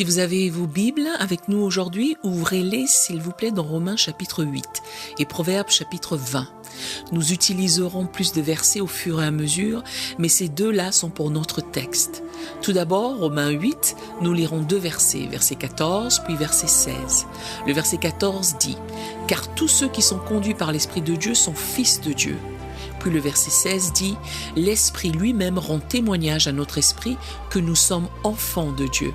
Si vous avez vos Bibles avec nous aujourd'hui, ouvrez-les s'il vous plaît dans Romains chapitre 8 et Proverbes chapitre 20. Nous utiliserons plus de versets au fur et à mesure, mais ces deux-là sont pour notre texte. Tout d'abord, Romains 8, nous lirons deux versets, verset 14 puis verset 16. Le verset 14 dit « Car tous ceux qui sont conduits par l'Esprit de Dieu sont fils de Dieu ». Puis le verset 16 dit « L'Esprit lui-même rend témoignage à notre esprit que nous sommes enfants de Dieu ».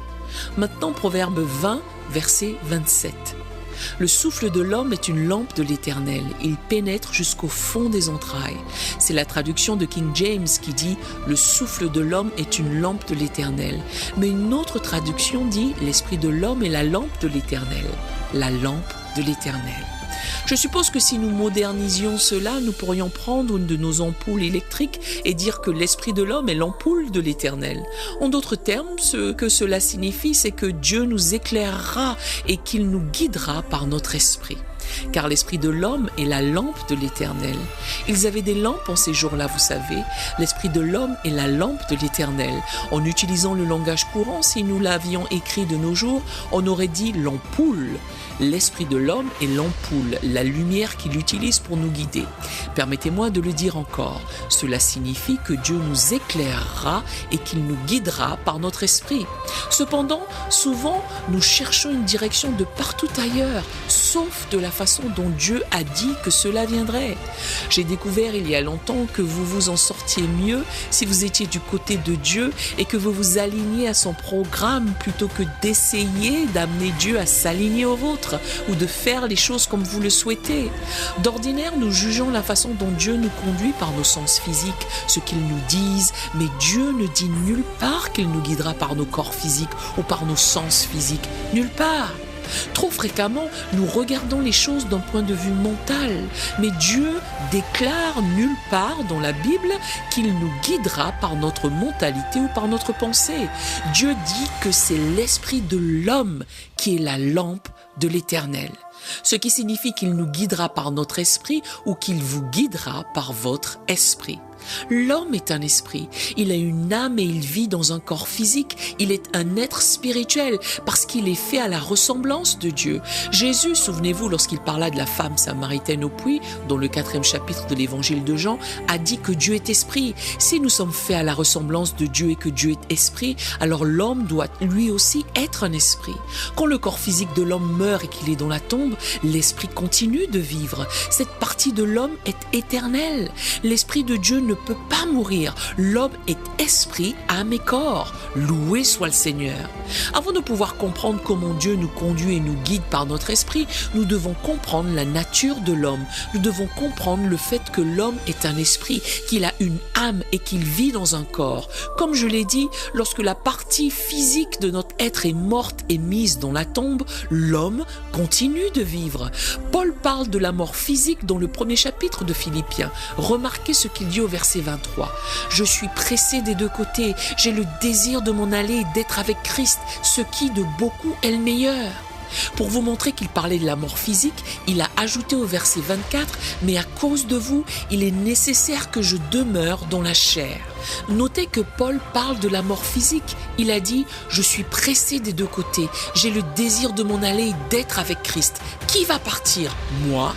Maintenant, Proverbe 20, verset 27. Le souffle de l'homme est une lampe de l'Éternel. Il pénètre jusqu'au fond des entrailles. C'est la traduction de King James qui dit « Le souffle de l'homme est une lampe de l'Éternel ». Mais une autre traduction dit « L'esprit de l'homme est la lampe de l'Éternel ». La lampe de l'Éternel. Je suppose que si nous modernisions cela, nous pourrions prendre une de nos ampoules électriques et dire que l'esprit de l'homme est l'ampoule de l'Éternel. En d'autres termes, ce que cela signifie, c'est que Dieu nous éclairera et qu'il nous guidera par notre esprit. Car l'esprit de l'homme est la lampe de l'Éternel. Ils avaient des lampes en ces jours-là, vous savez. L'esprit de l'homme est la lampe de l'Éternel. En utilisant le langage courant, si nous l'avions écrit de nos jours, on aurait dit l'ampoule. L'esprit de l'homme est l'ampoule, la lumière qu'il utilise pour nous guider. Permettez-moi de le dire encore. Cela signifie que Dieu nous éclairera et qu'il nous guidera par notre esprit. Cependant, souvent, nous cherchons une direction de partout ailleurs, sauf de la façon dont Dieu a dit que cela viendrait. J'ai découvert il y a longtemps que vous vous en sortiez mieux si vous étiez du côté de Dieu et que vous vous aligniez à son programme plutôt que d'essayer d'amener Dieu à s'aligner au vôtre ou de faire les choses comme vous le souhaitez. D'ordinaire, nous jugeons la façon dont Dieu nous conduit par nos sens physiques, ce qu'il nous dise, mais Dieu ne dit nulle part qu'il nous guidera par nos corps physiques ou par nos sens physiques. Nulle part. Trop fréquemment, nous regardons les choses d'un point de vue mental, mais Dieu déclare nulle part dans la Bible qu'il nous guidera par notre mentalité ou par notre pensée. Dieu dit que c'est l'esprit de l'homme qui est la lampe de l'Éternel. Ce qui signifie qu'il nous guidera par notre esprit ou qu'il vous guidera par votre esprit. L'homme est un esprit, il a une âme et il vit dans un corps physique, il est un être spirituel parce qu'il est fait à la ressemblance de Dieu. Jésus, souvenez-vous, lorsqu'il parla de la femme samaritaine au puits, dans le 4e chapitre de l'évangile de Jean, a dit que Dieu est esprit. Si nous sommes faits à la ressemblance de Dieu et que Dieu est esprit, alors l'homme doit lui aussi être un esprit. Quand le corps physique de l'homme meurt et qu'il est dans la tombe, l'esprit continue de vivre. Cette partie de l'homme est éternelle. L'esprit de Dieu ne peut pas mourir. L'homme est esprit, âme et corps. Loué soit le Seigneur. Avant de pouvoir comprendre comment Dieu nous conduit et nous guide par notre esprit, nous devons comprendre la nature de l'homme. Nous devons comprendre le fait que l'homme est un esprit, qu'il a une âme et qu'il vit dans un corps. Comme je l'ai dit, lorsque la partie physique de notre être est morte et mise dans la tombe, l'homme continue de vivre. Paul parle de la mort physique dans le 1er chapitre de Philippiens. Remarquez ce qu'il dit au verset 23. « Je suis pressé des deux côtés, j'ai le désir de m'en aller et d'être avec Christ, ce qui de beaucoup est le meilleur. » Pour vous montrer qu'il parlait de la mort physique, il a ajouté au verset 24 « Mais à cause de vous, il est nécessaire que je demeure dans la chair. » Notez que Paul parle de la mort physique. Il a dit « Je suis pressé des deux côtés, j'ai le désir de m'en aller et d'être avec Christ. » Qui va partir? Moi?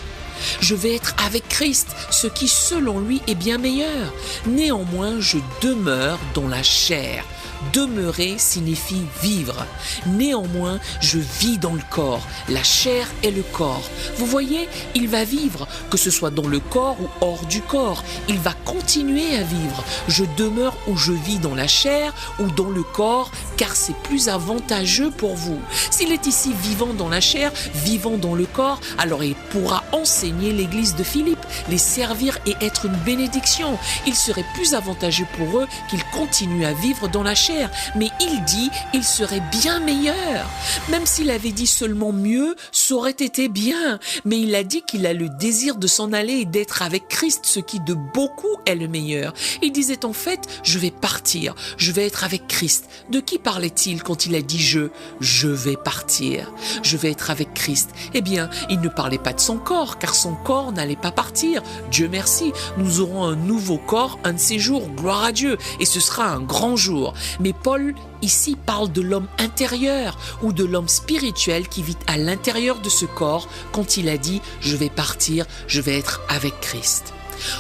Je vais être avec Christ, ce qui selon lui est bien meilleur. Néanmoins, je demeure dans la chair. Demeurer signifie vivre. Néanmoins, je vis dans le corps. La chair est le corps. Vous voyez, il va vivre, que ce soit dans le corps ou hors du corps. Il va continuer à vivre. Je demeure où je vis dans la chair ou dans le corps, car c'est plus avantageux pour vous. S'il est ici vivant dans la chair, vivant dans le corps, alors il pourra enseigner l'église de Philippe, les servir et être une bénédiction. Il serait plus avantageux pour eux qu'ils continuent à vivre dans la chair. Mais il dit, il serait bien meilleur. Même s'il avait dit seulement mieux, ça aurait été bien. Mais il a dit qu'il a le désir de s'en aller et d'être avec Christ, ce qui de beaucoup est le meilleur. Il disait en fait, je vais partir, je vais être avec Christ. De qui parlait-il quand il a dit je vais partir, je vais être avec Christ? Eh bien, il ne parlait pas de son corps, car son corps n'allait pas partir. Dieu merci, nous aurons un nouveau corps, un de ces jours, gloire à Dieu, et ce sera un grand jour. Mais Paul ici parle de l'homme intérieur ou de l'homme spirituel qui vit à l'intérieur de ce corps quand il a dit « je vais partir, je vais être avec Christ ».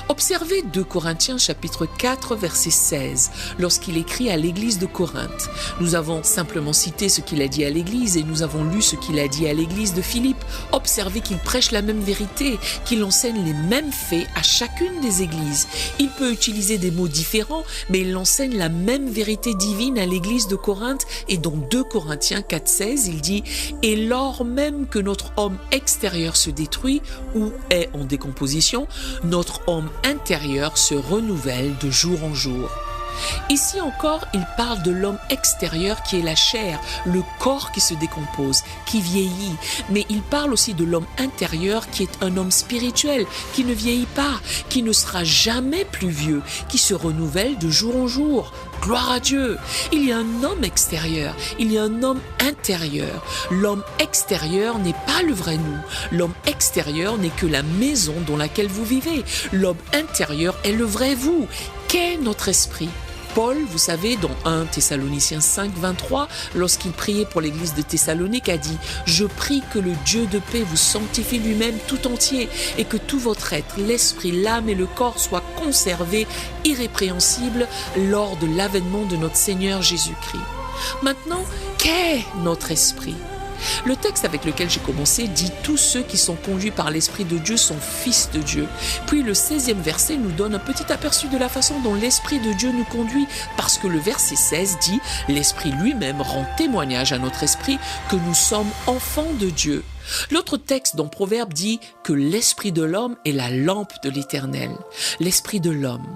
Observez 2 Corinthiens chapitre 4 verset 16 lorsqu'il écrit à l'église de Corinthe. Nous avons simplement cité ce qu'il a dit à l'église et nous avons lu ce qu'il a dit à l'église de Philippe. Observez qu'il prêche la même vérité, qu'il enseigne les mêmes faits à chacune des églises. Il peut utiliser des mots différents, mais il enseigne la même vérité divine à l'église de Corinthe et dans 2 Corinthiens 4, 16, il dit « Et lors même que notre homme extérieur se détruit ou est en décomposition, notre homme intérieur se renouvelle de jour en jour. » Ici encore, il parle de l'homme extérieur qui est la chair, le corps qui se décompose, qui vieillit. Mais il parle aussi de l'homme intérieur qui est un homme spirituel, qui ne vieillit pas, qui ne sera jamais plus vieux, qui se renouvelle de jour en jour. Gloire à Dieu! Il y a un homme extérieur, il y a un homme intérieur. L'homme extérieur n'est pas le vrai nous. L'homme extérieur n'est que la maison dans laquelle vous vivez. L'homme intérieur est le vrai vous. Qu'est notre esprit? Paul, vous savez, dans 1 Thessaloniciens 5, 23, lorsqu'il priait pour l'église de Thessalonique, a dit « Je prie que le Dieu de paix vous sanctifie lui-même tout entier et que tout votre être, l'esprit, l'âme et le corps soient conservés irrépréhensibles lors de l'avènement de notre Seigneur Jésus-Christ. » Maintenant, qu'est notre esprit? Le texte avec lequel j'ai commencé dit « Tous ceux qui sont conduits par l'Esprit de Dieu sont fils de Dieu ». Puis le 16e verset nous donne un petit aperçu de la façon dont l'Esprit de Dieu nous conduit, parce que le verset 16 dit « L'Esprit lui-même rend témoignage à notre esprit que nous sommes enfants de Dieu ». L'autre texte dans Proverbe dit que l'esprit de l'homme est la lampe de l'Éternel. L'esprit de l'homme.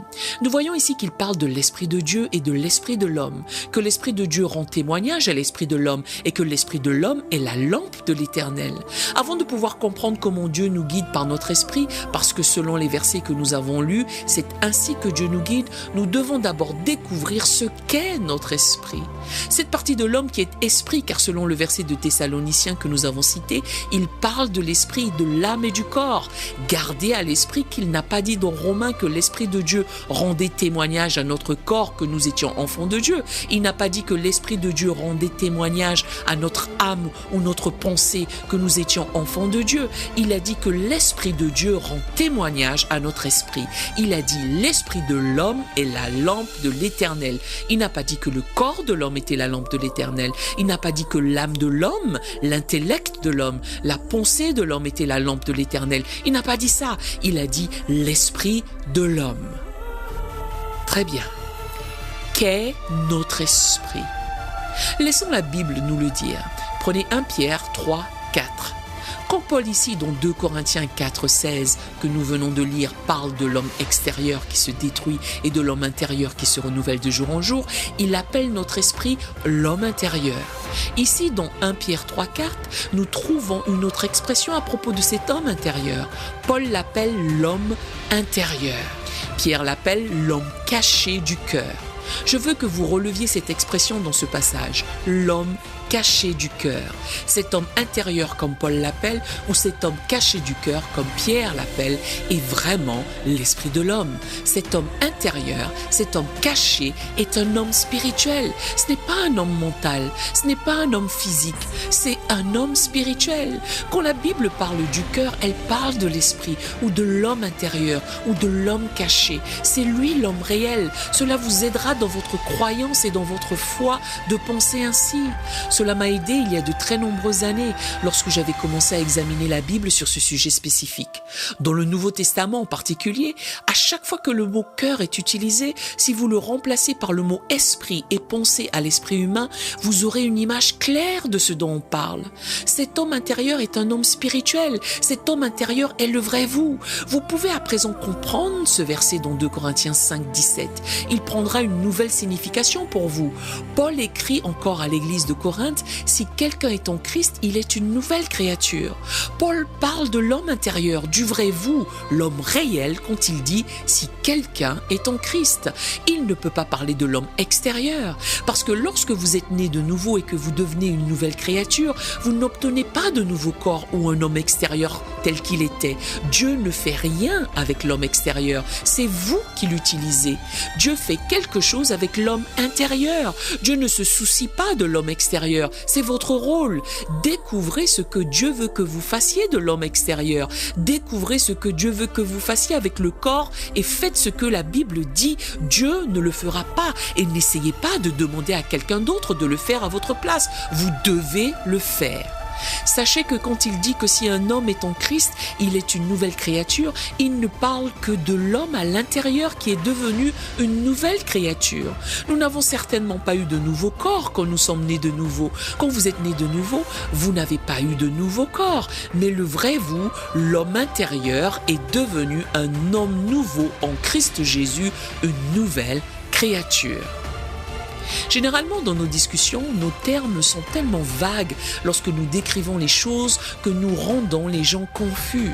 Nous voyons ici qu'il parle de l'esprit de Dieu et de l'esprit de l'homme, que l'esprit de Dieu rend témoignage à l'esprit de l'homme et que l'esprit de l'homme est la lampe de l'Éternel. Avant de pouvoir comprendre comment Dieu nous guide par notre esprit, parce que selon les versets que nous avons lus, c'est ainsi que Dieu nous guide, nous devons d'abord découvrir ce qu'est notre esprit. Cette partie de l'homme qui est esprit, car selon le verset de Thessaloniciens que nous avons cité, il parle de l'esprit, de l'âme et du corps. Gardez à l'esprit qu'il n'a pas dit dans Romains que l'esprit de Dieu rendait témoignage à notre corps que nous étions enfants de Dieu. Il n'a pas dit que l'esprit de Dieu rendait témoignage à notre âme ou notre pensée que nous étions enfants de Dieu. Il a dit que l'esprit de Dieu rend témoignage à notre esprit. Il a dit l'esprit de l'homme est la lampe de l'Éternel. Il n'a pas dit que le corps de l'homme était la lampe de l'Éternel. Il n'a pas dit que l'âme de l'homme, l'intellect de l'homme, la pensée de l'homme était la lampe de l'Éternel. Il n'a pas dit ça. Il a dit l'esprit de l'homme. Très bien. Qu'est notre esprit? Laissons la Bible nous le dire. Prenez 1 Pierre 3, 4. Quand Paul ici, dans 2 Corinthiens 4, 16, que nous venons de lire, parle de l'homme extérieur qui se détruit et de l'homme intérieur qui se renouvelle de jour en jour, il appelle notre esprit l'homme intérieur. Ici, dans 1 Pierre 3, 4, nous trouvons une autre expression à propos de cet homme intérieur. Paul l'appelle l'homme intérieur. Pierre l'appelle l'homme caché du cœur. Je veux que vous releviez cette expression dans ce passage, l'homme caché du cœur. Cet homme intérieur, comme Paul l'appelle, ou cet homme caché du cœur, comme Pierre l'appelle, est vraiment l'esprit de l'homme. Cet homme intérieur, cet homme caché, est un homme spirituel. Ce n'est pas un homme mental, ce n'est pas un homme physique, c'est un homme spirituel. Quand la Bible parle du cœur, elle parle de l'esprit, ou de l'homme intérieur, ou de l'homme caché. C'est lui l'homme réel. Cela vous aidera dans votre croyance et dans votre foi de penser ainsi. Cela m'a aidé il y a de très nombreuses années lorsque j'avais commencé à examiner la Bible sur ce sujet spécifique. Dans le Nouveau Testament en particulier, à chaque fois que le mot cœur est utilisé, si vous le remplacez par le mot esprit et pensez à l'esprit humain, vous aurez une image claire de ce dont on parle. Cet homme intérieur est un homme spirituel. Cet homme intérieur est le vrai vous. Vous pouvez à présent comprendre ce verset dans 2 Corinthiens 5, 17. Il prendra une nouvelle signification pour vous. Paul écrit encore à l'église de Corinthe Corinthes, si quelqu'un est en Christ, il est une nouvelle créature. Paul parle de l'homme intérieur, du vrai vous, l'homme réel, quand il dit si quelqu'un est en Christ. Il ne peut pas parler de l'homme extérieur, parce que lorsque vous êtes né de nouveau et que vous devenez une nouvelle créature, vous n'obtenez pas de nouveau corps ou un homme extérieur tel qu'il était. Dieu ne fait rien avec l'homme extérieur, c'est vous qui l'utilisez. Dieu fait quelque chose avec l'homme intérieur. Dieu ne se soucie pas de l'homme extérieur, c'est votre rôle. Découvrez ce que Dieu veut que vous fassiez de l'homme extérieur. Découvrez ce que Dieu veut que vous fassiez avec le corps et faites ce que la Bible dit. Dieu ne le fera pas et n'essayez pas de demander à quelqu'un d'autre de le faire à votre place. Vous devez le faire. Sachez que quand il dit que si un homme est en Christ, il est une nouvelle créature, il ne parle que de l'homme à l'intérieur qui est devenu une nouvelle créature. Nous n'avons certainement pas eu de nouveau corps quand nous sommes nés de nouveau. Quand vous êtes né de nouveau, vous n'avez pas eu de nouveau corps, mais le vrai vous, l'homme intérieur, est devenu un homme nouveau en Christ Jésus, une nouvelle créature. Généralement, dans nos discussions, nos termes sont tellement vagues lorsque nous décrivons les choses que nous rendons les gens confus.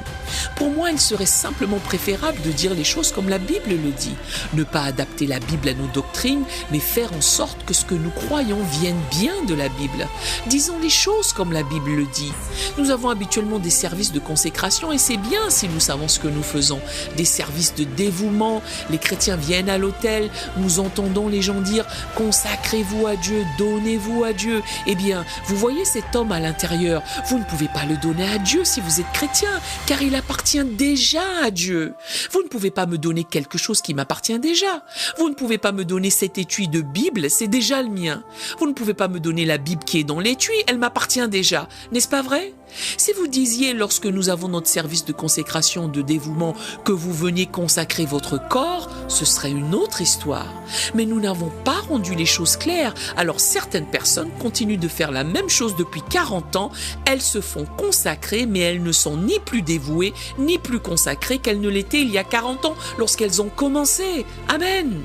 Pour moi, il serait simplement préférable de dire les choses comme la Bible le dit. Ne pas adapter la Bible à nos doctrines, mais faire en sorte que ce que nous croyons vienne bien de la Bible. Disons les choses comme la Bible le dit. Nous avons habituellement des services de consécration et c'est bien si nous savons ce que nous faisons. Des services de dévouement, les chrétiens viennent à l'autel, nous entendons les gens dire « consacrez-vous à Dieu, donnez-vous à Dieu ». Eh bien, vous voyez cet homme à l'intérieur, vous ne pouvez pas le donner à Dieu si vous êtes chrétien, car il appartient déjà à Dieu. Vous ne pouvez pas me donner quelque chose qui m'appartient déjà. Vous ne pouvez pas me donner cet étui de Bible, c'est déjà le mien. Vous ne pouvez pas me donner la Bible qui est dans l'étui, elle m'appartient déjà. N'est-ce pas vrai ? Si vous disiez lorsque nous avons notre service de consécration, de dévouement, que vous veniez consacrer votre corps, ce serait une autre histoire. Mais nous n'avons pas rendu les choses claires, alors certaines personnes continuent de faire la même chose depuis 40 ans, elles se font consacrer, mais elles ne sont ni plus dévouées, ni plus consacrées qu'elles ne l'étaient il y a 40 ans lorsqu'elles ont commencé. Amen.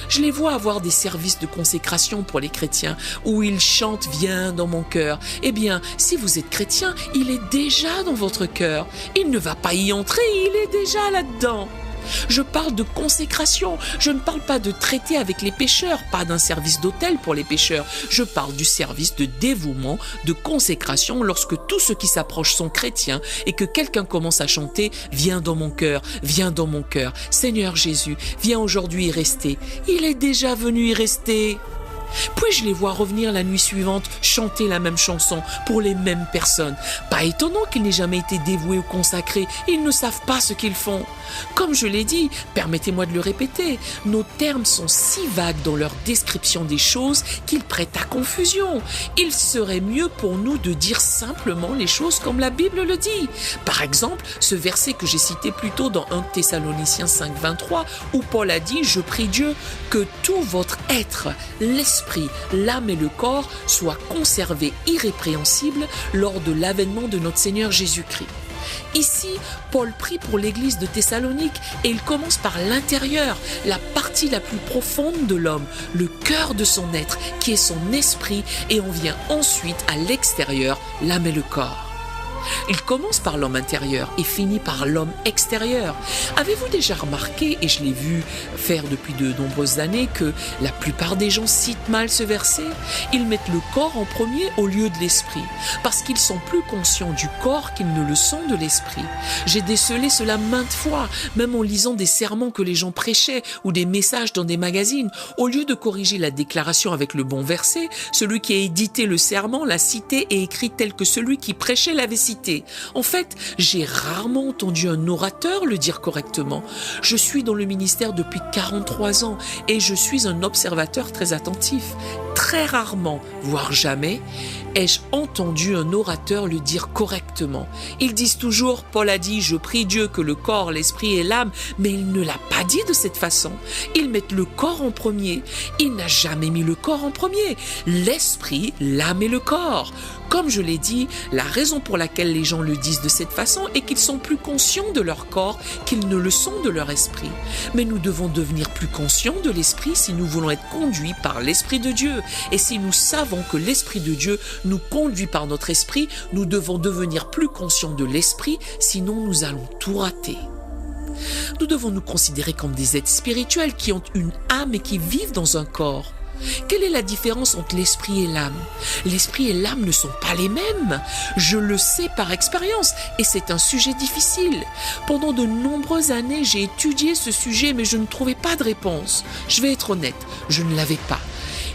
Je les vois avoir des services de consécration pour les chrétiens où ils chantent « Viens dans mon cœur ». Eh bien, si vous êtes chrétien, il est déjà dans votre cœur. Il ne va pas y entrer, il est déjà là-dedans. Je parle de consécration, je ne parle pas de traiter avec les pécheurs, pas d'un service d'autel pour les pécheurs. Je parle du service de dévouement, de consécration lorsque tous ceux qui s'approchent sont chrétiens et que quelqu'un commence à chanter « Viens dans mon cœur, viens dans mon cœur, Seigneur Jésus, viens aujourd'hui y rester ». Il est déjà venu y rester. Puis-je les vois revenir la nuit suivante chanter la même chanson pour les mêmes personnes. Pas étonnant qu'ils n'aient jamais été dévoués ou consacrés, ils ne savent pas ce qu'ils font. Comme je l'ai dit, permettez-moi de le répéter, nos termes sont si vagues dans leur description des choses qu'ils prêtent à confusion. Il serait mieux pour nous de dire simplement les choses comme la Bible le dit. Par exemple, ce verset que j'ai cité plus tôt dans 1 Thessaloniciens 5, 23, où Paul a dit « Je prie Dieu que tout votre être, l'esprit, l'âme et le corps soient conservés irrépréhensibles lors de l'avènement de notre Seigneur Jésus-Christ. » Ici, Paul prie pour l'église de Thessalonique et il commence par l'intérieur, la partie la plus profonde de l'homme, le cœur de son être, qui est son esprit, et on vient ensuite à l'extérieur, l'âme et le corps. Il commence par l'homme intérieur et finit par l'homme extérieur. Avez-vous déjà remarqué, et je l'ai vu faire depuis de nombreuses années, que la plupart des gens citent mal ce verset? Ils mettent le corps en premier au lieu de l'esprit, parce qu'ils sont plus conscients du corps qu'ils ne le sont de l'esprit. J'ai décelé cela maintes fois, même en lisant des sermons que les gens prêchaient ou des messages dans des magazines. Au lieu de corriger la déclaration avec le bon verset, celui qui a édité le sermon l'a cité et écrit tel que celui qui prêchait l'avait cité. En fait, j'ai rarement entendu un orateur le dire correctement. Je suis dans le ministère depuis 43 ans et je suis un observateur très attentif. Très rarement, voire jamais, ai-je entendu un orateur le dire correctement. Ils disent toujours, Paul a dit, je prie Dieu que le corps, l'esprit et l'âme, mais il ne l'a pas dit de cette façon. Ils mettent le corps en premier. Il n'a jamais mis le corps en premier. L'esprit, l'âme et le corps. Comme je l'ai dit, la raison pour laquelle les gens le disent de cette façon est qu'ils sont plus conscients de leur corps qu'ils ne le sont de leur esprit. Mais nous devons devenir plus conscients de l'esprit si nous voulons être conduits par l'Esprit de Dieu. Et si nous savons que l'Esprit de Dieu nous conduit par notre esprit, nous devons devenir plus conscients de l'esprit, sinon nous allons tout rater. Nous devons nous considérer comme des êtres spirituels qui ont une âme et qui vivent dans un corps. Quelle est la différence entre l'esprit et l'âme? L'esprit et l'âme ne sont pas les mêmes. Je le sais par expérience et c'est un sujet difficile. Pendant de nombreuses années, j'ai étudié ce sujet mais je ne trouvais pas de réponse. Je vais être honnête, je ne l'avais pas.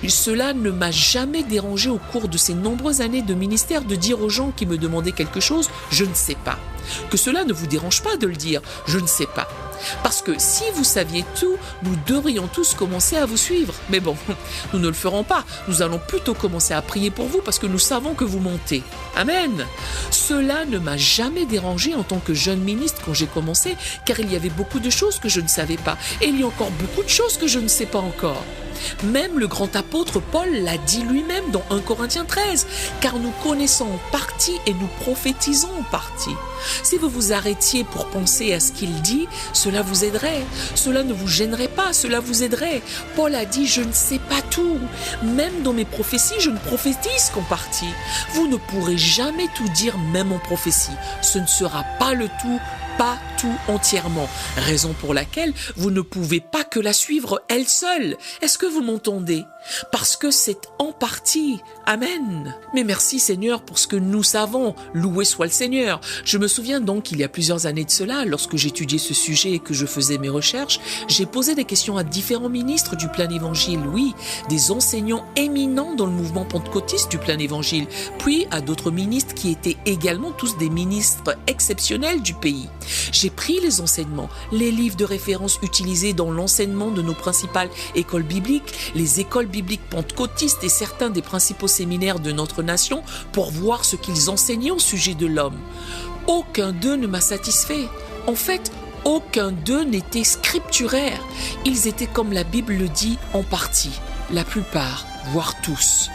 Cela ne m'a jamais dérangé au cours de ces nombreuses années de ministère de dire aux gens qui me demandaient quelque chose, je ne sais pas. Que cela ne vous dérange pas de le dire, je ne sais pas. Parce que si vous saviez tout, nous devrions tous commencer à vous suivre. Mais bon, nous ne le ferons pas. Nous allons plutôt commencer à prier pour vous parce que nous savons que vous montez. Amen. Cela ne m'a jamais dérangé en tant que jeune ministre quand j'ai commencé, car il y avait beaucoup de choses que je ne savais pas. Et il y a encore beaucoup de choses que je ne sais pas encore. Même le grand apôtre Paul l'a dit lui-même dans 1 Corinthiens 13, car nous connaissons en partie et nous prophétisons en partie. Si vous vous arrêtiez pour penser à ce qu'il dit, cela vous aiderait. Cela ne vous gênerait pas, cela vous aiderait. Paul a dit, je ne sais pas tout. Même dans mes prophéties, je ne prophétise qu'en partie. Vous ne pourrez jamais tout dire, même en prophétie. Ce ne sera pas le tout, pas tout entièrement. Raison pour laquelle vous ne pouvez pas que la suivre elle seule. Est-ce que vous m'entendez? Parce que c'est en partie. Amen. Mais merci Seigneur pour ce que nous savons. Loué soit le Seigneur. Je me souviens donc il y a plusieurs années de cela, lorsque j'étudiais ce sujet et que je faisais mes recherches, j'ai posé des questions à différents ministres du plein évangile, oui, des enseignants éminents dans le mouvement pentecôtiste du plein évangile, puis à d'autres ministres qui étaient également tous des ministres exceptionnels du pays. J'ai pris les enseignements, les livres de référence utilisés dans l'enseignement de nos principales écoles bibliques, les écoles bibliques pentecôtistes et certains des principaux séminaires de notre nation pour voir ce qu'ils enseignaient au sujet de l'homme. Aucun d'eux ne m'a satisfait. En fait, aucun d'eux n'était scripturaire. Ils étaient comme la Bible le dit en partie, la plupart, voire tous.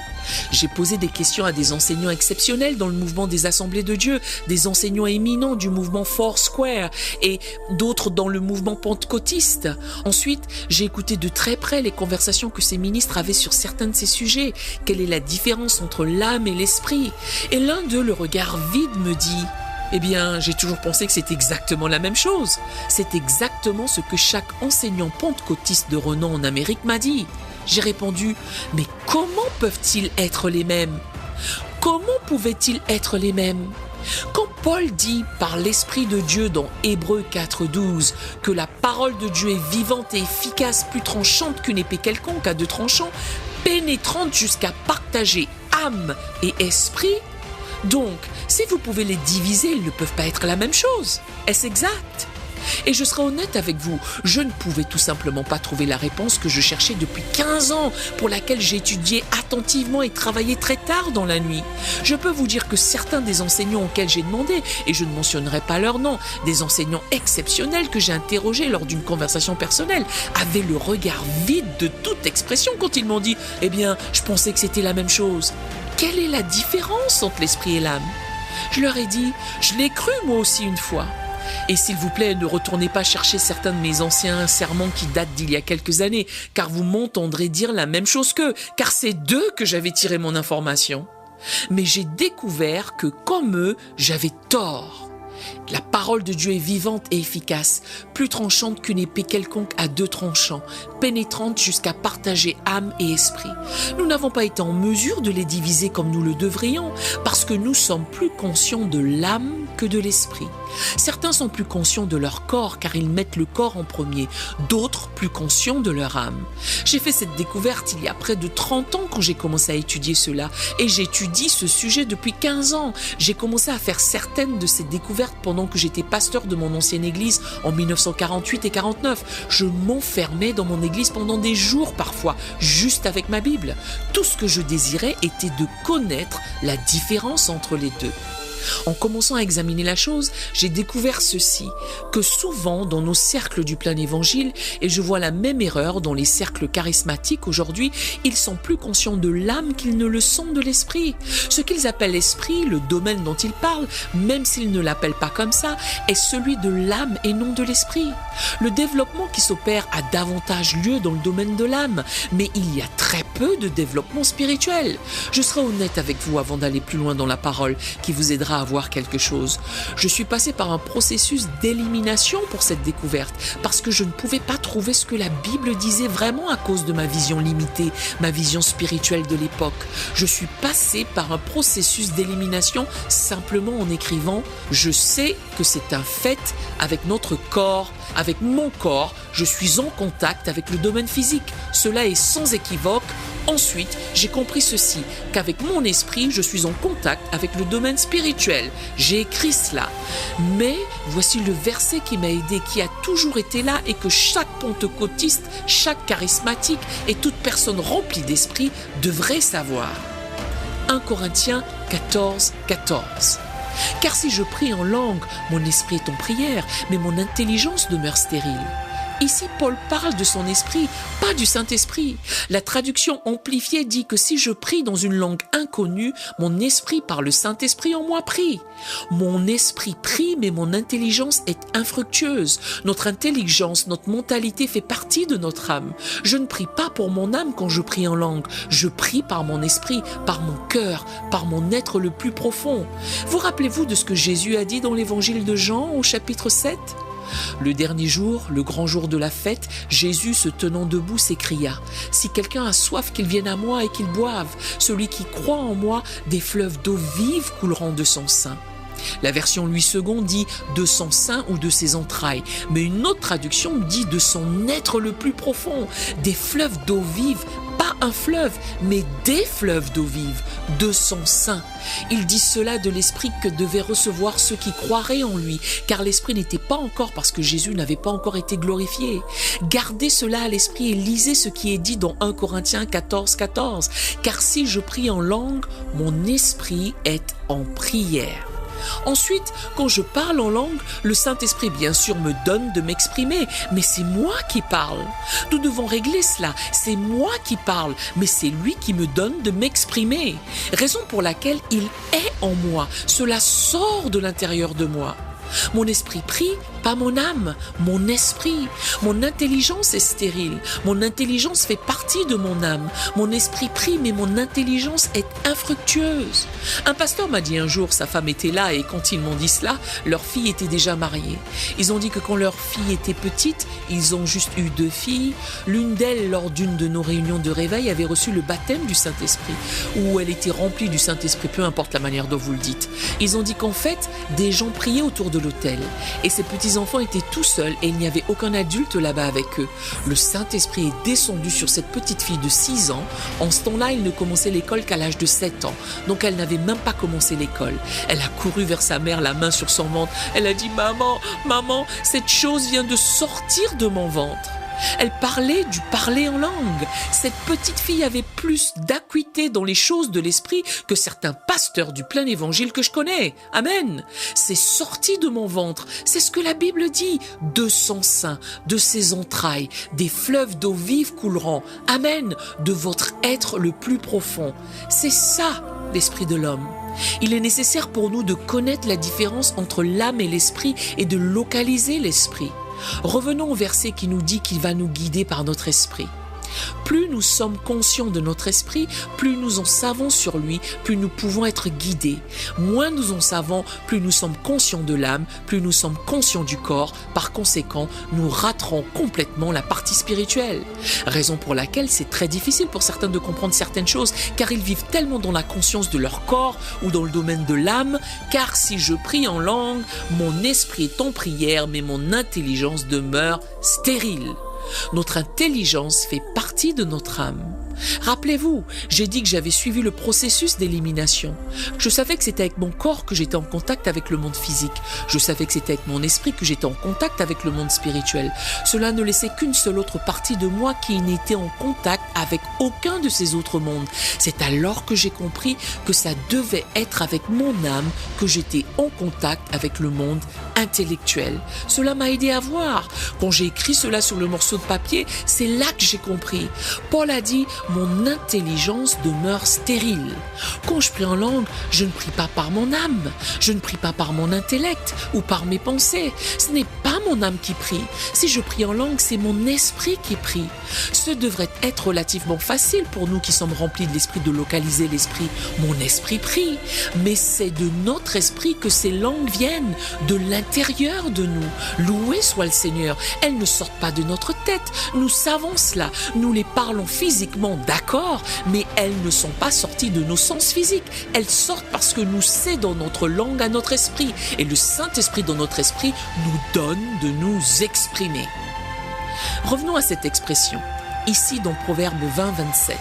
J'ai posé des questions à des enseignants exceptionnels dans le mouvement des Assemblées de Dieu, des enseignants éminents du mouvement Foursquare et d'autres dans le mouvement pentecôtiste. Ensuite, j'ai écouté de très près les conversations que ces ministres avaient sur certains de ces sujets. Quelle est la différence entre l'âme et l'esprit? Et l'un d'eux, le regard vide, me dit: eh bien, j'ai toujours pensé que c'est exactement la même chose. C'est exactement ce que chaque enseignant pentecôtiste de renom en Amérique m'a dit. J'ai répondu, mais comment peuvent-ils être les mêmes? Comment pouvaient-ils être les mêmes? Quand Paul dit par l'Esprit de Dieu dans Hébreux 4,12 que la parole de Dieu est vivante et efficace, plus tranchante qu'une épée quelconque à deux tranchants, pénétrante jusqu'à partager âme et esprit, donc si vous pouvez les diviser, ils ne peuvent pas être la même chose. Est-ce exact? Et je serai honnête avec vous, je ne pouvais tout simplement pas trouver la réponse que je cherchais depuis 15 ans, pour laquelle j'ai étudié attentivement et travaillé très tard dans la nuit. Je peux vous dire que certains des enseignants auxquels j'ai demandé, et je ne mentionnerai pas leur nom, des enseignants exceptionnels que j'ai interrogés lors d'une conversation personnelle, avaient le regard vide de toute expression quand ils m'ont dit « Eh bien, je pensais que c'était la même chose ». Quelle est la différence entre l'esprit et l'âme? Je leur ai dit « Je l'ai cru moi aussi une fois ». Et s'il vous plaît, ne retournez pas chercher certains de mes anciens sermons qui datent d'il y a quelques années, car vous m'entendrez dire la même chose qu'eux, car c'est d'eux que j'avais tiré mon information. Mais j'ai découvert que, comme eux, j'avais tort. La parole de Dieu est vivante et efficace, plus tranchante qu'une épée quelconque à deux tranchants, pénétrante jusqu'à partager âme et esprit. Nous n'avons pas été en mesure de les diviser comme nous le devrions, parce que nous sommes plus conscients de l'âme que de l'esprit. Certains sont plus conscients de leur corps car ils mettent le corps en premier, d'autres plus conscients de leur âme. J'ai fait cette découverte il y a près de 30 ans quand j'ai commencé à étudier cela et j'étudie ce sujet depuis 15 ans. J'ai commencé à faire certaines de ces découvertes pendant que j'étais pasteur de mon ancienne église en 1948 et 49. Je m'enfermais dans mon église pendant des jours parfois, juste avec ma Bible. Tout ce que je désirais était de connaître la différence entre les deux. En commençant à examiner la chose, j'ai découvert ceci, que souvent dans nos cercles du plein évangile, et je vois la même erreur dans les cercles charismatiques aujourd'hui, ils sont plus conscients de l'âme qu'ils ne le sont de l'esprit. Ce qu'ils appellent l'esprit, le domaine dont ils parlent, même s'ils ne l'appellent pas comme ça, est celui de l'âme et non de l'esprit. Le développement qui s'opère a davantage lieu dans le domaine de l'âme, mais il y a très peu de développement spirituel. Je serai honnête avec vous avant d'aller plus loin dans la parole, qui vous aidera à voir quelque chose. Je suis passé par un processus d'élimination pour cette découverte, parce que je ne pouvais pas trouver ce que la Bible disait vraiment à cause de ma vision limitée, ma vision spirituelle de l'époque. Je suis passé par un processus d'élimination simplement en écrivant « Je sais que c'est un fait avec notre corps, avec mon corps, je suis en contact avec le domaine physique. Cela est sans équivoque. Ensuite, j'ai compris ceci, qu'avec mon esprit, je suis en contact avec le domaine spirituel. J'ai écrit cela. Mais voici le verset qui m'a aidé, qui a toujours été là et que chaque pentecôtiste, chaque charismatique et toute personne remplie d'esprit devrait savoir. 1 Corinthiens 14, 14. Car si je prie en langue, mon esprit est en prière, mais mon intelligence demeure stérile. Ici, Paul parle de son esprit, pas du Saint-Esprit. La traduction amplifiée dit que si je prie dans une langue inconnue, mon esprit par le Saint-Esprit en moi prie. Mon esprit prie, mais mon intelligence est infructueuse. Notre intelligence, notre mentalité fait partie de notre âme. Je ne prie pas pour mon âme quand je prie en langue. Je prie par mon esprit, par mon cœur, par mon être le plus profond. Vous rappelez-vous de ce que Jésus a dit dans l'évangile de Jean au chapitre 7 ? Le dernier jour, le grand jour de la fête, Jésus, se tenant debout, s'écria « Si quelqu'un a soif, qu'il vienne à moi et qu'il boive. Celui qui croit en moi, des fleuves d'eau vive couleront de son sein. » La version Louis II dit « de son sein ou de ses entrailles », mais une autre traduction dit « de son être le plus profond ». Des fleuves d'eau vive, pas un fleuve, mais des fleuves d'eau vive, de son sein. Il dit cela de l'esprit que devaient recevoir ceux qui croiraient en lui, car l'esprit n'était pas encore, parce que Jésus n'avait pas encore été glorifié. Gardez cela à l'esprit et lisez ce qui est dit dans 1 Corinthiens 14, 14. Car si je prie en langue, mon esprit est en prière. Ensuite, quand je parle en langue, le Saint-Esprit bien sûr me donne de m'exprimer, mais c'est moi qui parle. Nous devons régler cela, c'est moi qui parle, mais c'est lui qui me donne de m'exprimer. Raison pour laquelle il est en moi, cela sort de l'intérieur de moi. Mon esprit prie, pas mon âme, mon esprit. Mon intelligence est stérile. Mon intelligence fait partie de mon âme. Mon esprit prie, mais mon intelligence est infructueuse. Un pasteur m'a dit un jour, sa femme était là et quand ils m'ont dit cela, leur fille était déjà mariée. Ils ont dit que quand leur fille était petite, ils ont juste eu 2 filles. L'une d'elles, lors d'une de nos réunions de réveil, avait reçu le baptême du Saint-Esprit, où elle était remplie du Saint-Esprit, peu importe la manière dont vous le dites. Ils ont dit qu'en fait, des gens priaient autour de l'autel et ces petits-enfants étaient tout seuls et il n'y avait aucun adulte là-bas avec eux. Le Saint-Esprit est descendu sur cette petite fille de 6 ans. En ce temps-là, elle ne commençait l'école qu'à l'âge de 7 ans, donc elle n'avait même pas commencé l'école. Elle a couru vers sa mère, la main sur son ventre. Elle a dit « Maman, maman, cette chose vient de sortir de mon ventre ». Elle parlait du parler en langue. Cette petite fille avait plus d'acuité dans les choses de l'esprit que certains pasteurs du plein évangile que je connais. Amen. C'est sorti de mon ventre. C'est ce que la Bible dit. De son sein, de ses entrailles, des fleuves d'eau vive couleront. Amen. De votre être le plus profond. C'est ça, l'esprit de l'homme. Il est nécessaire pour nous de connaître la différence entre l'âme et l'esprit et de localiser l'esprit. Revenons au verset qui nous dit qu'il va nous guider par notre esprit. Plus nous sommes conscients de notre esprit, plus nous en savons sur lui, plus nous pouvons être guidés. Moins nous en savons, plus nous sommes conscients de l'âme, plus nous sommes conscients du corps. Par conséquent, nous raterons complètement la partie spirituelle. Raison pour laquelle c'est très difficile pour certains de comprendre certaines choses, car ils vivent tellement dans la conscience de leur corps ou dans le domaine de l'âme. Car si je prie en langue, mon esprit est en prière, mais mon intelligence demeure stérile. Notre intelligence fait partie de notre âme. Rappelez-vous, j'ai dit que j'avais suivi le processus d'élimination. Je savais que c'était avec mon corps que j'étais en contact avec le monde physique. Je savais que c'était avec mon esprit que j'étais en contact avec le monde spirituel. Cela ne laissait qu'une seule autre partie de moi qui n'était en contact avec aucun de ces autres mondes. C'est alors que j'ai compris que ça devait être avec mon âme que j'étais en contact avec le monde intellectuel. Cela m'a aidé à voir. Quand j'ai écrit cela sur le morceau de papier, c'est là que j'ai compris. Paul a dit « Mon intelligence demeure stérile ». Quand je prie en langue, je ne prie pas par mon âme, je ne prie pas par mon intellect ou par mes pensées. Ce n'est pas mon âme qui prie. Si je prie en langue, c'est mon esprit qui prie. Ce devrait être relativement facile pour nous qui sommes remplis de l'esprit de localiser l'esprit. Mon esprit prie, mais c'est de notre esprit que ces langues viennent, de l'intérieur de nous. Loué soit le Seigneur. Elles ne sortent pas de notre tête. Nous savons cela. Nous les parlons physiquement, d'accord, mais elles ne sont pas sorties de nos sens physiques. Elles sortent parce que nous cédons notre langue à notre esprit. Et le Saint-Esprit dans notre esprit nous donne de nous exprimer. Revenons à cette expression, ici dans Proverbe 20-27.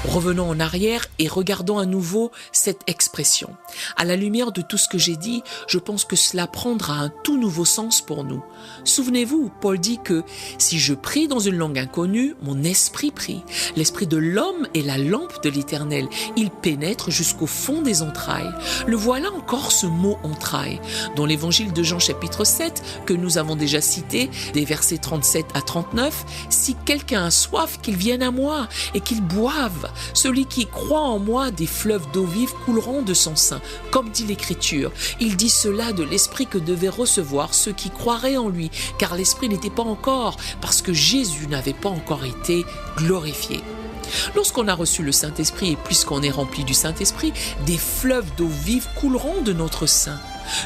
Revenons en arrière et regardons à nouveau cette expression. À la lumière de tout ce que j'ai dit, je pense que cela prendra un tout nouveau sens pour nous. Souvenez-vous, Paul dit que si je prie dans une langue inconnue, mon esprit prie. L'esprit de l'homme est la lampe de l'Éternel. Il pénètre jusqu'au fond des entrailles. Le voilà encore ce mot entrailles. Dans l'évangile de Jean chapitre 7, que nous avons déjà cité, des versets 37 à 39, si quelqu'un a soif, qu'il vienne à moi et qu'il boive. Celui qui croit en moi, des fleuves d'eau vive couleront de son sein, comme dit l'Écriture. Il dit cela de l'Esprit que devaient recevoir ceux qui croiraient en lui, car l'Esprit n'était pas encore, parce que Jésus n'avait pas encore été glorifié. Lorsqu'on a reçu le Saint-Esprit et puisqu'on est rempli du Saint-Esprit, des fleuves d'eau vive couleront de notre sein.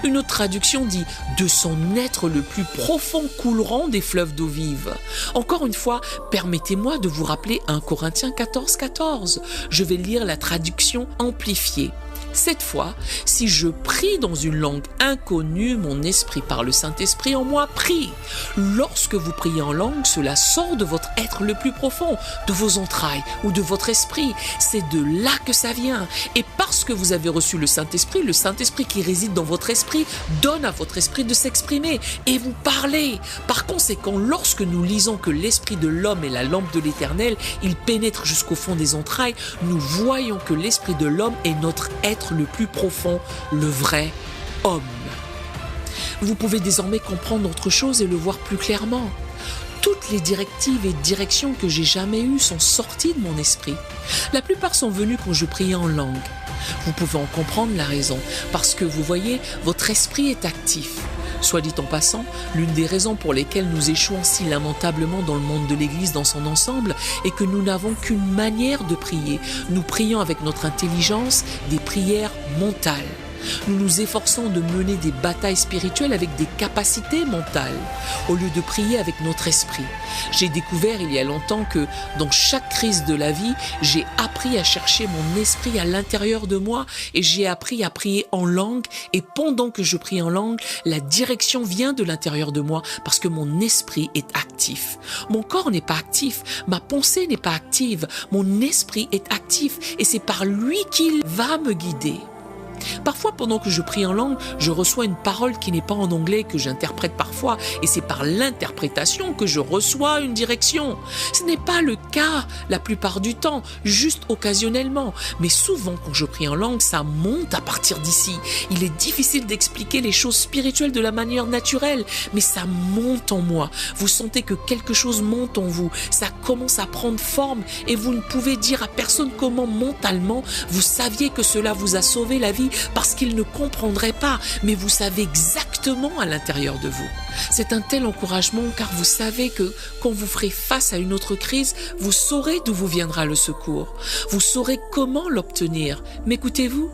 Une autre traduction dit « De son être le plus profond couleront des fleuves d'eau vive ». Encore une fois, permettez-moi de vous rappeler 1 Corinthiens 14. Je vais lire la traduction amplifiée. Cette fois, si je prie dans une langue inconnue, mon esprit par le Saint-Esprit en moi prie. Lorsque vous priez en langue, cela sort de votre être le plus profond, de vos entrailles ou de votre esprit. C'est de là que ça vient. Et parce que vous avez reçu le Saint-Esprit qui réside dans votre esprit, donne à votre esprit de s'exprimer et vous parlez. Par conséquent, lorsque nous lisons que l'esprit de l'homme est la lampe de l'Éternel, il pénètre jusqu'au fond des entrailles, nous voyons que l'esprit de l'homme est notre être le plus profond, le vrai homme. Vous pouvez désormais comprendre autre chose et le voir plus clairement. Toutes les directives et directions que j'ai jamais eues sont sorties de mon esprit. La plupart sont venues quand je priais en langue. Vous pouvez en comprendre la raison, parce que vous voyez, votre esprit est actif. Soit dit en passant, l'une des raisons pour lesquelles nous échouons si lamentablement dans le monde de l'Église dans son ensemble est que nous n'avons qu'une manière de prier. Nous prions avec notre intelligence des prières mentales. Nous nous efforçons de mener des batailles spirituelles avec des capacités mentales, au lieu de prier avec notre esprit. J'ai découvert il y a longtemps que dans chaque crise de la vie, j'ai appris à chercher mon esprit à l'intérieur de moi et j'ai appris à prier en langue. Et pendant que je prie en langue, la direction vient de l'intérieur de moi parce que mon esprit est actif. Mon corps n'est pas actif, ma pensée n'est pas active, mon esprit est actif et c'est par lui qu'il va me guider. Parfois, pendant que je prie en langue, je reçois une parole qui n'est pas en anglais, que j'interprète parfois, et c'est par l'interprétation que je reçois une direction. Ce n'est pas le cas la plupart du temps, juste occasionnellement, mais souvent quand je prie en langue, ça monte à partir d'ici. Il est difficile d'expliquer les choses spirituelles de la manière naturelle, mais ça monte en moi. Vous sentez que quelque chose monte en vous, ça commence à prendre forme, et vous ne pouvez dire à personne comment mentalement vous saviez que cela vous a sauvé la vie, parce qu'il ne comprendrait pas, mais vous savez exactement à l'intérieur de vous. C'est un tel encouragement car vous savez que quand vous ferez face à une autre crise, vous saurez d'où vous viendra le secours. Vous saurez comment l'obtenir. M'écoutez-vous ?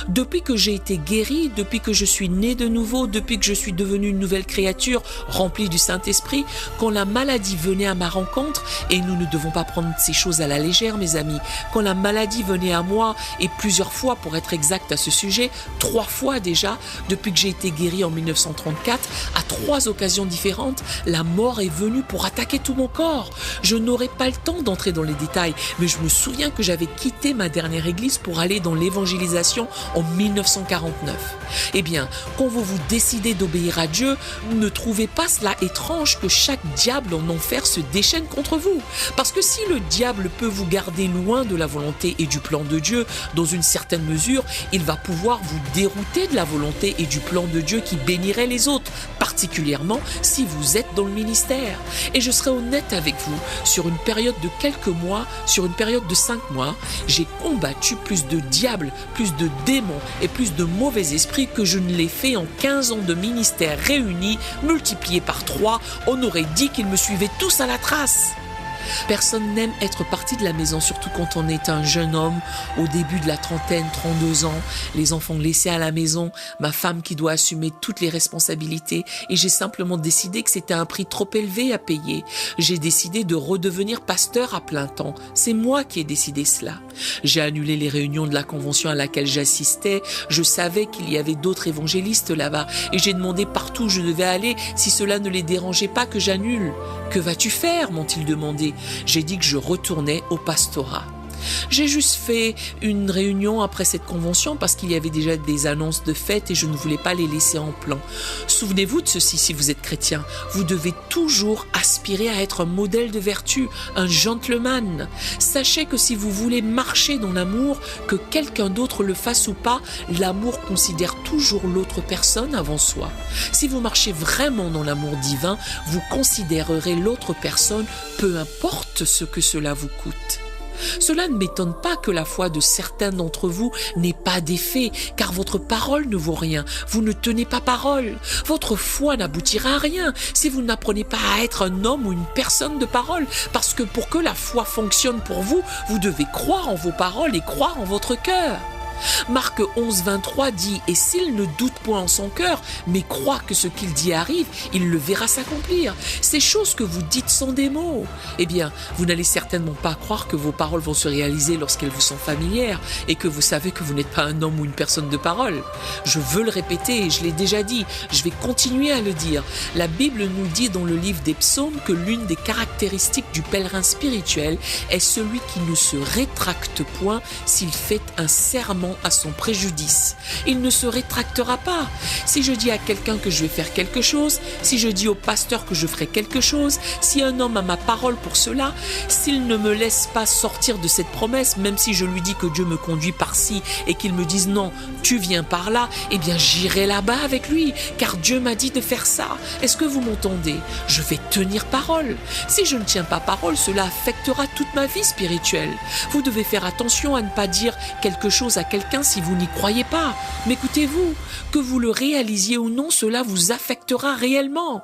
Depuis que j'ai été guéri, depuis que je suis né de nouveau, depuis que je suis devenu une nouvelle créature remplie du Saint-Esprit, quand la maladie venait à ma rencontre, et nous ne devons pas prendre ces choses à la légère, mes amis, quand la maladie venait à moi, et plusieurs fois pour être exact à ce sujet, 3 fois déjà, depuis que j'ai été guéri en 1934, à 3 occasions différentes, la mort est venue pour attaquer tout mon corps. Je n'aurai pas le temps d'entrer dans les détails, mais je me souviens que j'avais quitté ma dernière église pour aller dans l'évangélisation en 1949. Eh bien, quand vous vous décidez d'obéir à Dieu, ne trouvez pas cela étrange que chaque diable en enfer se déchaîne contre vous. Parce que si le diable peut vous garder loin de la volonté et du plan de Dieu, dans une certaine mesure, il va pouvoir vous dérouter de la volonté et du plan de Dieu qui bénirait les autres, particulièrement si vous êtes dans le ministère. Et je serai honnête avec vous, sur une période de quelques mois, sur une période de 5 mois, j'ai combattu plus de diables, plus de démons et plus de mauvais esprits que je ne l'ai fait en 15 ans de ministère réunis, multipliés par 3, on aurait dit qu'ils me suivaient tous à la trace. Personne n'aime être parti de la maison, surtout quand on est un jeune homme au début de la trentaine, 32 ans, les enfants laissés à la maison, ma femme qui doit assumer toutes les responsabilités, et j'ai simplement décidé que c'était un prix trop élevé à payer. J'ai décidé de redevenir pasteur à plein temps. C'est moi qui ai décidé cela. J'ai annulé les réunions de la convention à laquelle j'assistais. Je savais qu'il y avait d'autres évangélistes là-bas, et j'ai demandé partout où je devais aller si cela ne les dérangeait pas que j'annule. « Que vas-tu faire ?» m'ont-ils demandé. J'ai dit que je retournais au pastorat. J'ai juste fait une réunion après cette convention parce qu'il y avait déjà des annonces de fête et je ne voulais pas les laisser en plan. Souvenez-vous de ceci si vous êtes chrétien. Vous devez toujours aspirer à être un modèle de vertu, un gentleman. Sachez que si vous voulez marcher dans l'amour, que quelqu'un d'autre le fasse ou pas, l'amour considère toujours l'autre personne avant soi. Si vous marchez vraiment dans l'amour divin, vous considérerez l'autre personne, peu importe ce que cela vous coûte. Cela ne m'étonne pas que la foi de certains d'entre vous n'ait pas d'effet, car votre parole ne vaut rien. Vous ne tenez pas parole. Votre foi n'aboutira à rien si vous n'apprenez pas à être un homme ou une personne de parole. Parce que pour que la foi fonctionne pour vous, vous devez croire en vos paroles et croire en votre cœur. Marc 11, 23 dit « Et s'il ne doute point en son cœur, mais croit que ce qu'il dit arrive, il le verra s'accomplir. » Ces choses que vous dites sont des mots. Eh bien, vous n'allez certainement pas croire que vos paroles vont se réaliser lorsqu'elles vous sont familières et que vous savez que vous n'êtes pas un homme ou une personne de parole. Je veux le répéter et je l'ai déjà dit, je vais continuer à le dire. La Bible nous dit dans le livre des psaumes que l'une des caractéristiques du pèlerin spirituel est celui qui ne se rétracte point s'il fait un serment à son préjudice. Il ne se rétractera pas. Si je dis à quelqu'un que je vais faire quelque chose, si je dis au pasteur que je ferai quelque chose, si un homme a ma parole pour cela, s'il ne me laisse pas sortir de cette promesse, même si je lui dis que Dieu me conduit par-ci et qu'il me dise non, tu viens par là, eh bien j'irai là-bas avec lui, car Dieu m'a dit de faire ça. Est-ce que vous m'entendez? Je vais tenir parole. Si je ne tiens pas parole, cela affectera toute ma vie spirituelle. Vous devez faire attention à ne pas dire quelque chose à quelqu'un si vous n'y croyez pas. Mais écoutez-vous, que vous le réalisiez ou non, cela vous affectera réellement.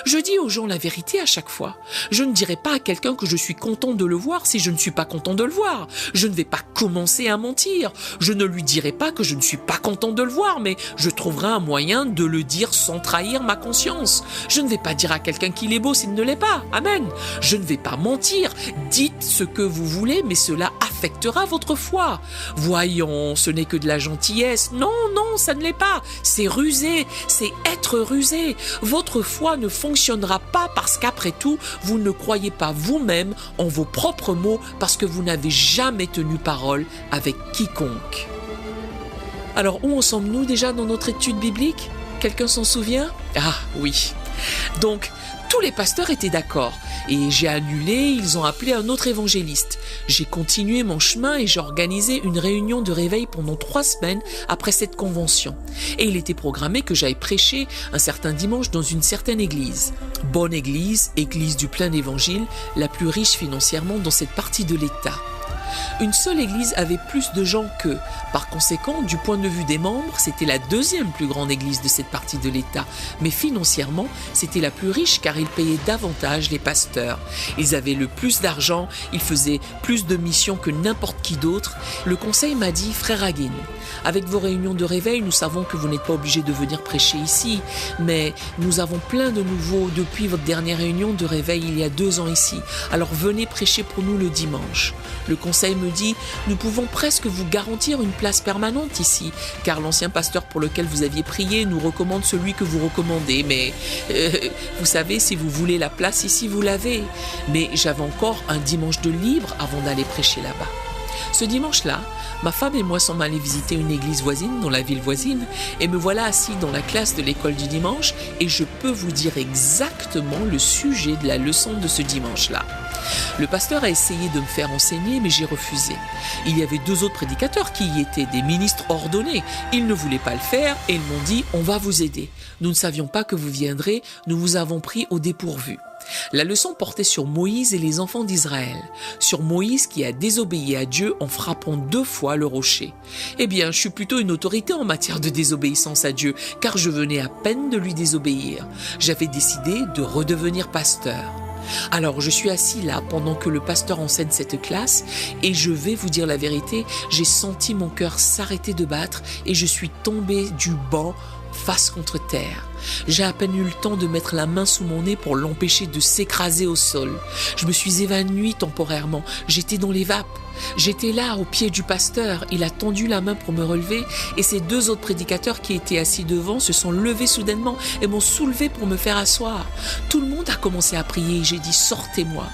Je dis aux gens la vérité à chaque fois. Je ne dirai pas à quelqu'un que je suis content de le voir si je ne suis pas content de le voir. Je ne vais pas commencer à mentir. Je ne lui dirai pas que je ne suis pas content de le voir, mais je trouverai un moyen de le dire sans trahir ma conscience. Je ne vais pas dire à quelqu'un qu'il est beau s'il ne l'est pas. Amen. Je ne vais pas mentir. Dites ce que vous voulez, mais cela affectera votre foi. Voyons, ce n'est que de la gentillesse. Non, non, ça ne l'est pas. C'est rusé. C'est être rusé. Votre foi ne fonctionnera pas parce qu'après tout, vous ne croyez pas vous-même en vos propres mots parce que vous n'avez jamais tenu parole avec quiconque. Alors, où en sommes-nous déjà dans notre étude biblique? Quelqu'un s'en souvient? Ah oui. Donc, tous les pasteurs étaient d'accord et j'ai annulé, ils ont appelé un autre évangéliste. J'ai continué mon chemin et j'ai organisé une réunion de réveil pendant 3 semaines après cette convention. Et il était programmé que j'aille prêcher un certain dimanche dans une certaine église. Bonne église, église du plein évangile, la plus riche financièrement dans cette partie de l'État. Une seule église avait plus de gens qu'eux. Par conséquent, du point de vue des membres, c'était la deuxième plus grande église de cette partie de l'État. Mais financièrement, c'était la plus riche car ils payaient davantage les pasteurs. Ils avaient le plus d'argent, ils faisaient plus de missions que n'importe qui d'autre. Le conseil m'a dit, frère Hagin, avec vos réunions de réveil, nous savons que vous n'êtes pas obligé de venir prêcher ici, mais nous avons plein de nouveaux depuis votre dernière réunion de réveil il y a 2 ans ici. Alors venez prêcher pour nous le dimanche. Le conseil me dit, nous pouvons presque vous garantir une place permanente ici, car l'ancien pasteur pour lequel vous aviez prié nous recommande celui que vous recommandez, mais vous savez, si vous voulez la place ici, vous l'avez. Mais j'avais encore un dimanche de libre avant d'aller prêcher là-bas. Ce dimanche-là, ma femme et moi sommes allés visiter une église voisine dans la ville voisine et me voilà assis dans la classe de l'école du dimanche et je peux vous dire exactement le sujet de la leçon de ce dimanche-là. Le pasteur a essayé de me faire enseigner, mais j'ai refusé. Il y avait 2 autres prédicateurs qui y étaient, des ministres ordonnés. Ils ne voulaient pas le faire et ils m'ont dit « On va vous aider. Nous ne savions pas que vous viendrez, nous vous avons pris au dépourvu. » La leçon portait sur Moïse et les enfants d'Israël, sur Moïse qui a désobéi à Dieu en frappant 2 fois le rocher. Eh bien, je suis plutôt une autorité en matière de désobéissance à Dieu, car je venais à peine de lui désobéir. J'avais décidé de redevenir pasteur. Alors je suis assis là pendant que le pasteur enseigne cette classe et je vais vous dire la vérité, j'ai senti mon cœur s'arrêter de battre et je suis tombé du banc face contre terre. J'ai à peine eu le temps de mettre la main sous mon nez pour l'empêcher de s'écraser au sol. Je me suis évanouie temporairement, j'étais dans les vapes. J'étais là, au pied du pasteur, il a tendu la main pour me relever et ces 2 autres prédicateurs qui étaient assis devant se sont levés soudainement et m'ont soulevé pour me faire asseoir. Tout le monde a commencé à prier et j'ai dit « Sortez-moi ».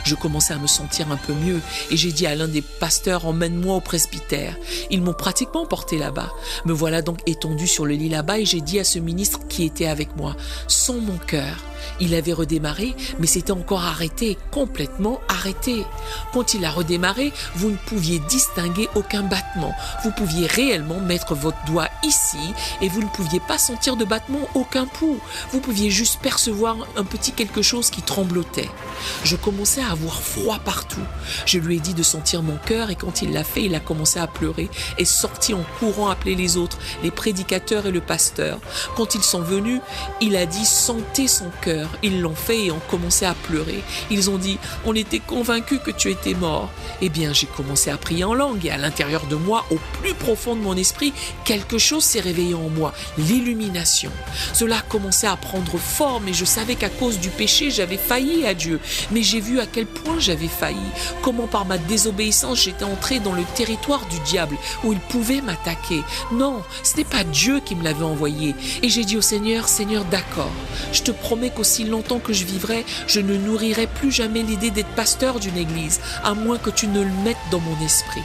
Je commençais à me sentir un peu mieux et j'ai dit à l'un des pasteurs « Emmène-moi au presbytère ». Ils m'ont pratiquement porté là-bas. Me voilà donc étendu sur le lit là-bas et j'ai dit à ce ministre qui était avec moi « Sens mon cœur ». Il avait redémarré, mais c'était encore arrêté, complètement arrêté. Quand il a redémarré, vous ne pouviez distinguer aucun battement. Vous pouviez réellement mettre votre doigt ici et vous ne pouviez pas sentir de battement, aucun pouls. Vous pouviez juste percevoir un petit quelque chose qui tremblotait. Je commençais à avoir froid partout. Je lui ai dit de sentir mon cœur et quand il l'a fait, il a commencé à pleurer et sorti en courant appeler les autres, les prédicateurs et le pasteur. Quand ils sont venus, il a dit « Sentez son cœur ». Ils l'ont fait et ont commencé à pleurer. Ils ont dit « On était convaincus que tu étais mort ». Eh bien, j'ai commencé à prier en langue et à l'intérieur de moi, au plus profond de mon esprit, quelque chose s'est réveillé en moi, l'illumination. Cela a commencé à prendre forme et je savais qu'à cause du péché, j'avais failli à Dieu. Mais j'ai vu à quel point j'avais failli, comment par ma désobéissance, j'étais entré dans le territoire du diable où il pouvait m'attaquer. Non, ce n'est pas Dieu qui me l'avait envoyé. Et j'ai dit au Seigneur, « Seigneur, d'accord, je te promets qu'aussi longtemps que je vivrai, je ne nourrirai plus jamais l'idée d'être pasteur d'une église, à moins que tu ne le mettes dans mon esprit. »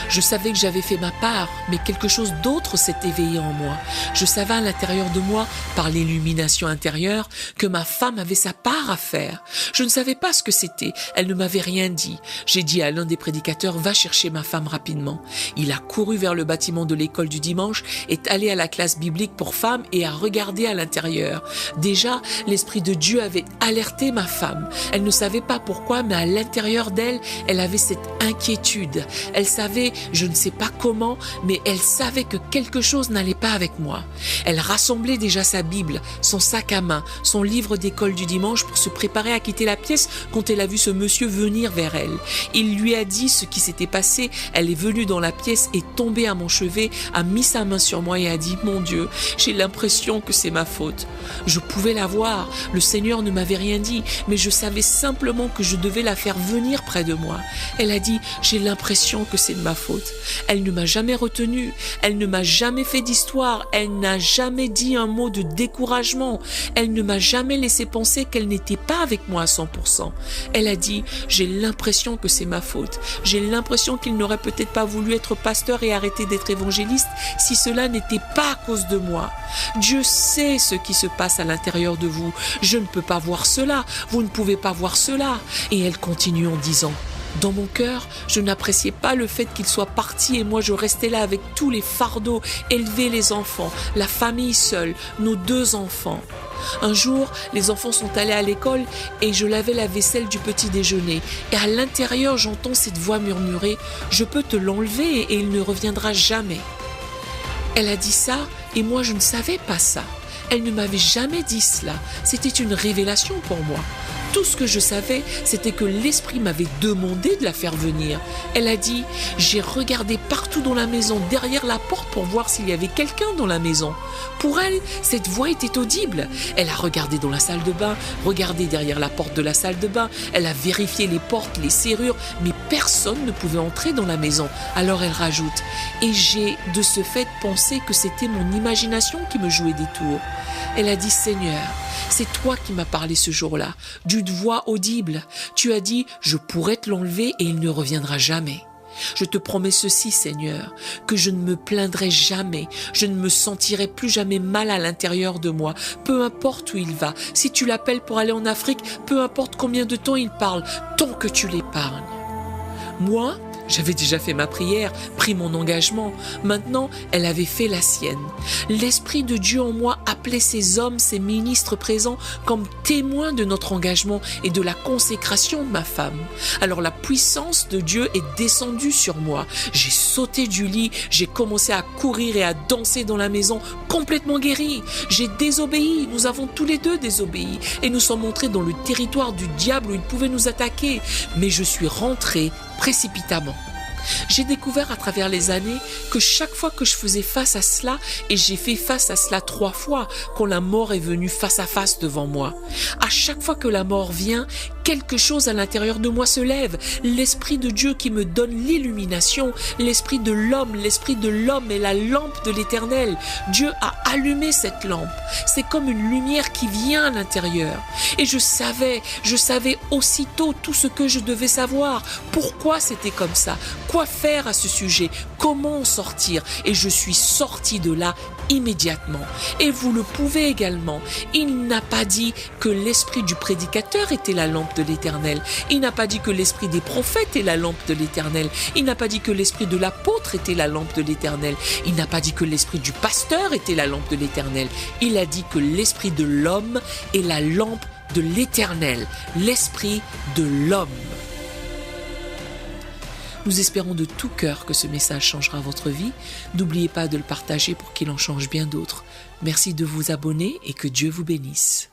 Je savais que j'avais fait ma part, mais quelque chose d'autre s'est éveillé en moi. Je savais à l'intérieur de moi, par l'illumination intérieure, que ma femme avait sa part à faire. Je ne savais pas ce que c'était, elle ne m'avait rien dit. J'ai dit à l'un des prédicateurs, va chercher ma femme rapidement. Il a couru vers le bâtiment de l'école du dimanche, est allé à la classe biblique pour femmes et a regardé à l'intérieur. Déjà, l'Esprit de Dieu avait alerté ma femme. Elle ne savait pas pourquoi, mais à l'intérieur d'elle, elle avait cette inquiétude. Elle savait, je ne sais pas comment, mais elle savait que quelque chose n'allait pas avec moi. Elle rassemblait déjà sa Bible, son sac à main, son livre d'école du dimanche pour se préparer à quitter la pièce quand elle a vu ce monsieur venir vers elle. Il lui a dit ce qui s'était passé, elle est venue dans la pièce et tombée à mon chevet, a mis sa main sur moi et a dit « Mon Dieu, j'ai l'impression que c'est ma faute. » Je pouvais la voir, le Seigneur ne m'avait rien dit, mais je savais simplement que je devais la faire venir près de moi. Elle a dit « J'ai l'impression que c'est de ma faute. » Elle ne m'a jamais retenue, elle ne m'a jamais fait d'histoire, elle n'a jamais dit un mot de découragement, elle ne m'a jamais laissé penser qu'elle n'était pas avec moi à 100%. Elle a dit « J'ai l'impression que c'est ma faute. J'ai l'impression qu'il n'aurait peut-être pas voulu être pasteur et arrêter d'être évangéliste si cela n'était pas à cause de moi. Dieu sait ce qui se passe à l'intérieur de vous. Je ne peux pas voir cela, vous ne pouvez pas voir cela. » Et elle continue en disant « Dans mon cœur, je n'appréciais pas le fait qu'il soit parti et moi je restais là avec tous les fardeaux, élever les enfants, la famille seule, nos 2 enfants. Un jour, les enfants sont allés à l'école et je lavais la vaisselle du petit déjeuner. Et à l'intérieur, j'entends cette voix murmurer « Je peux te l'enlever et il ne reviendra jamais ». Elle a dit ça et moi je ne savais pas ça. Elle ne m'avait jamais dit cela. C'était une révélation pour moi. Tout ce que je savais, c'était que l'esprit m'avait demandé de la faire venir. Elle a dit « J'ai regardé partout dans la maison, derrière la porte pour voir s'il y avait quelqu'un dans la maison. » Pour elle, cette voix était audible. Elle a regardé dans la salle de bain, regardé derrière la porte de la salle de bain. Elle a vérifié les portes, les serrures, mais personne ne pouvait entrer dans la maison. Alors elle rajoute « Et j'ai de ce fait pensé que c'était mon imagination qui me jouait des tours. » Elle a dit « Seigneur, c'est toi qui m'as parlé ce jour-là, d'une voix audible. Tu as dit, je pourrais te l'enlever et il ne reviendra jamais. Je te promets ceci, Seigneur, que je ne me plaindrai jamais, je ne me sentirai plus jamais mal à l'intérieur de moi, peu importe où il va. Si tu l'appelles pour aller en Afrique, peu importe combien de temps il parle, tant que tu l'épargnes. » Moi, j'avais déjà fait ma prière, pris mon engagement. Maintenant, elle avait fait la sienne. L'Esprit de Dieu en moi appelait ces hommes, ces ministres présents comme témoins de notre engagement et de la consécration de ma femme. Alors la puissance de Dieu est descendue sur moi. J'ai sauté du lit, j'ai commencé à courir et à danser dans la maison, complètement guérie. J'ai désobéi, nous avons tous les 2 désobéi et nous sommes entrés dans le territoire du diable où il pouvait nous attaquer. Mais je suis rentrée précipitamment. J'ai découvert à travers les années que chaque fois que je faisais face à cela, et j'ai fait face à cela 3 fois, quand la mort est venue face à face devant moi, à chaque fois que la mort vient, quelque chose à l'intérieur de moi se lève, l'Esprit de Dieu qui me donne l'illumination, l'Esprit de l'homme est la lampe de l'Éternel. Dieu a allumé cette lampe, c'est comme une lumière qui vient à l'intérieur. Et je savais aussitôt tout ce que je devais savoir, pourquoi c'était comme ça, quoi faire à ce sujet, comment en sortir. Et je suis sortie de là immédiatement. Et vous le pouvez également. Il n'a pas dit que l'esprit du prédicateur était la lampe de l'Éternel. Il n'a pas dit que l'esprit des prophètes est la lampe de l'Éternel. Il n'a pas dit que l'esprit de l'apôtre était la lampe de l'Éternel. Il n'a pas dit que l'esprit du pasteur était la lampe de l'Éternel. Il a dit que l'esprit de l'homme est la lampe de l'Éternel, l'esprit de l'homme. Nous espérons de tout cœur que ce message changera votre vie. N'oubliez pas de le partager pour qu'il en change bien d'autres. Merci de vous abonner et que Dieu vous bénisse.